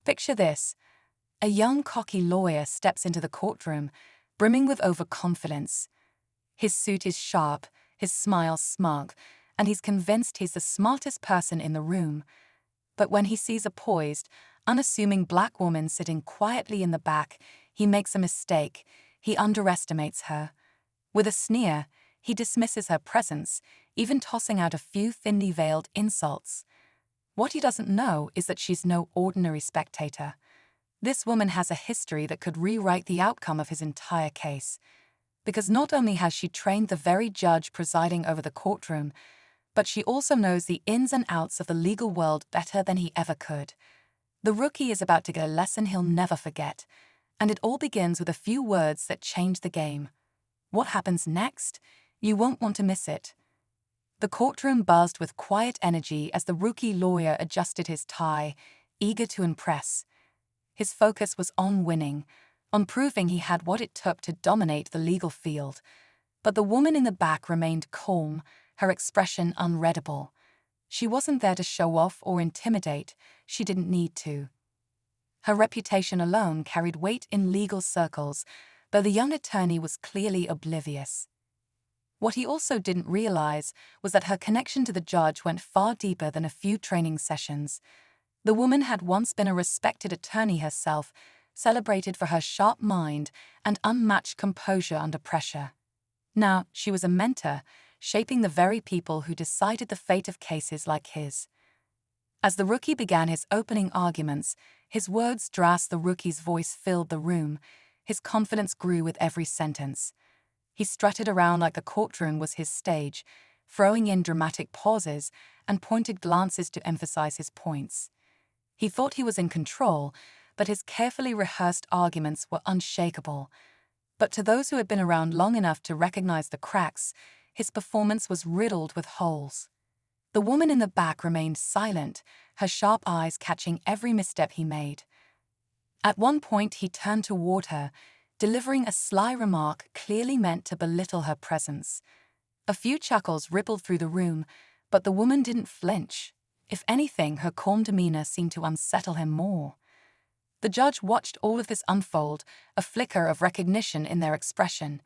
Picture this. A young, cocky lawyer steps into the courtroom, brimming with overconfidence. His suit is sharp, his smile smug, and he's convinced he's the smartest person in the room. But when he sees a poised, unassuming black woman sitting quietly in the back, he makes a mistake. He underestimates her. With a sneer, he dismisses her presence, even tossing out a few thinly veiled insults. What he doesn't know is that she's no ordinary spectator. This woman has a history that could rewrite the outcome of his entire case. Because not only has she trained the very judge presiding over the courtroom, but she also knows the ins and outs of the legal world better than he ever could. The rookie is about to get a lesson he'll never forget, and it all begins with a few words that change the game. What happens next? You won't want to miss it. The courtroom buzzed with quiet energy as the rookie lawyer adjusted his tie, eager to impress. His focus was on winning, on proving he had what it took to dominate the legal field. But the woman in the back remained calm, her expression unreadable. She wasn't there to show off or intimidate. She didn't need to. Her reputation alone carried weight in legal circles, though the young attorney was clearly oblivious. What he also didn't realize was that her connection to the judge went far deeper than a few training sessions. The woman had once been a respected attorney herself, celebrated for her sharp mind and unmatched composure under pressure. Now, she was a mentor, shaping the very people who decided the fate of cases like his. As the rookie began his opening arguments, his words dressed the rookie's voice filled the room. His confidence grew with every sentence. He strutted around like the courtroom was his stage, throwing in dramatic pauses and pointed glances to emphasize his points. He thought he was in control, but his carefully rehearsed arguments were unshakable. But to those who had been around long enough to recognize the cracks, his performance was riddled with holes. The woman in the back remained silent, her sharp eyes catching every misstep he made. At one point, he turned toward her, delivering a sly remark clearly meant to belittle her presence. A few chuckles rippled through the room, but the woman didn't flinch. If anything, her calm demeanor seemed to unsettle him more. The judge watched all of this unfold, a flicker of recognition in their expression.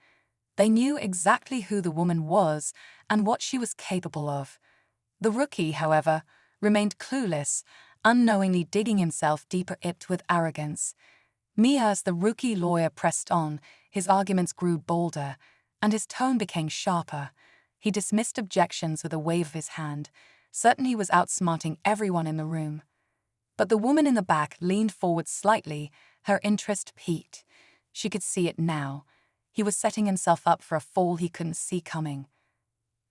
They knew exactly who the woman was and what she was capable of. The rookie, however, remained clueless, unknowingly digging himself deeper with arrogance. As the rookie lawyer pressed on, his arguments grew bolder, and his tone became sharper. He dismissed objections with a wave of his hand, certain he was outsmarting everyone in the room. But the woman in the back leaned forward slightly, her interest piqued. She could see it now. He was setting himself up for a fall he couldn't see coming.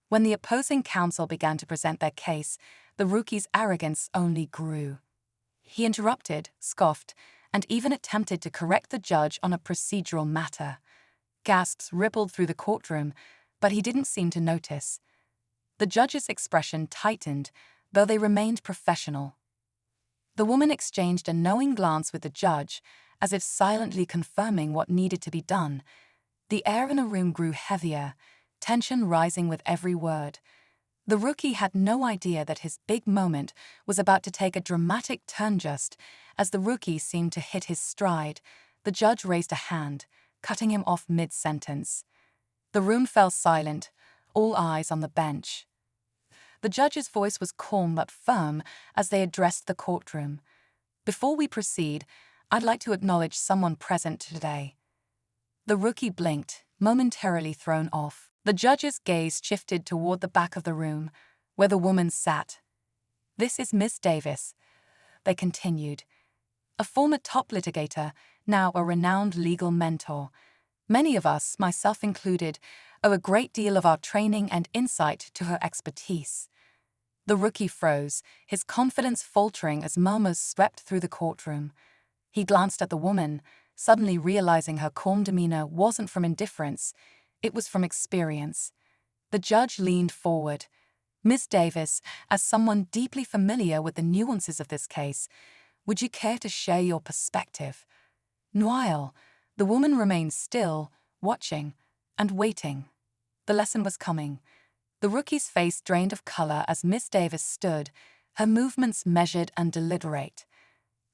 When the opposing counsel began to present their case, the rookie's arrogance only grew. He interrupted, scoffed, and even attempted to correct the judge on a procedural matter. Gasps rippled through the courtroom, but he didn't seem to notice. The judge's expression tightened, though they remained professional. The woman exchanged a knowing glance with the judge, as if silently confirming what needed to be done. The air in the room grew heavier, tension rising with every word. The rookie had no idea that his big moment was about to take a dramatic turn. Just as the rookie seemed to hit his stride, the judge raised a hand, cutting him off mid-sentence. The room fell silent, all eyes on the bench. The judge's voice was calm but firm as they addressed the courtroom. "Before we proceed, I'd like to acknowledge someone present today." The rookie blinked, momentarily thrown off. The judge's gaze shifted toward the back of the room, where the woman sat. "This is Miss Davis," they continued. "A former top litigator, now a renowned legal mentor. Many of us, myself included, owe a great deal of our training and insight to her expertise." The rookie froze, his confidence faltering as murmurs swept through the courtroom. He glanced at the woman, suddenly realizing her calm demeanor wasn't from indifference, it was from experience. The judge leaned forward. "Miss Davis, as someone deeply familiar with the nuances of this case, would you care to share your perspective?" While the woman remained still, watching and waiting. The lesson was coming. The rookie's face drained of color as Miss Davis stood, her movements measured and deliberate.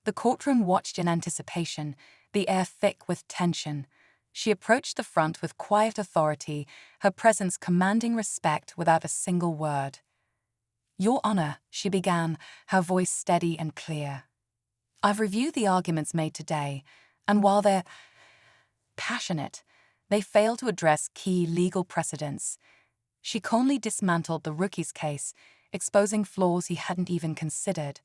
The courtroom watched in anticipation, the air thick with tension. She approached the front with quiet authority, her presence commanding respect without a single word. "Your Honor," she began, her voice steady and clear. "I've reviewed the arguments made today, and while they're passionate, they fail to address key legal precedents." She calmly dismantled the rookie's case, exposing flaws he hadn't even considered.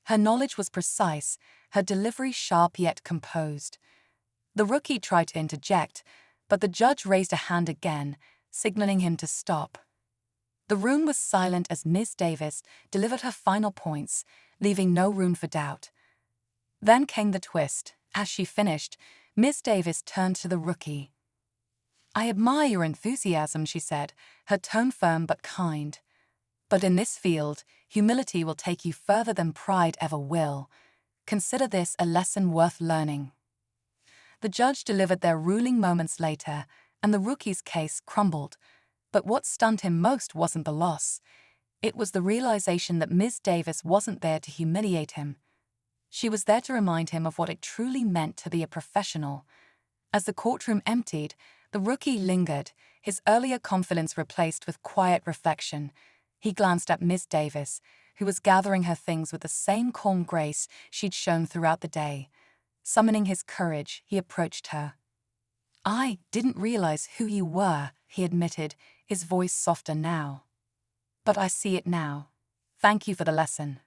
Her knowledge was precise, her delivery sharp yet composed. The rookie tried to interject, but the judge raised a hand again, signaling him to stop. The room was silent as Ms. Davis delivered her final points, leaving no room for doubt. Then came the twist. As she finished, Ms. Davis turned to the rookie. "I admire your enthusiasm," she said, her tone firm but kind. "But in this field, humility will take you further than pride ever will. Consider this a lesson worth learning." The judge delivered their ruling moments later, and the rookie's case crumbled. But what stunned him most wasn't the loss. It was the realization that Ms. Davis wasn't there to humiliate him. She was there to remind him of what it truly meant to be a professional. As the courtroom emptied, the rookie lingered, his earlier confidence replaced with quiet reflection. He glanced at Ms. Davis, who was gathering her things with the same calm grace she'd shown throughout the day. Summoning his courage, he approached her. "I didn't realize who you were," he admitted, his voice softer now. "But I see it now. Thank you for the lesson."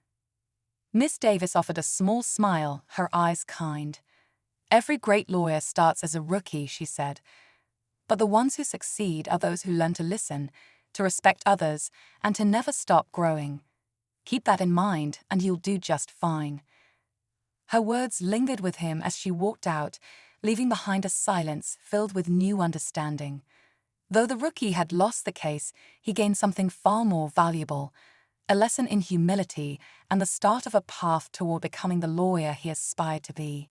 Miss Davis offered a small smile, her eyes kind. "Every great lawyer starts as a rookie," she said. "But the ones who succeed are those who learn to listen, to respect others, and to never stop growing. Keep that in mind, and you'll do just fine." Her words lingered with him as she walked out, leaving behind a silence filled with new understanding. Though the rookie had lost the case, he gained something far more valuable, a lesson in humility and the start of a path toward becoming the lawyer he aspired to be.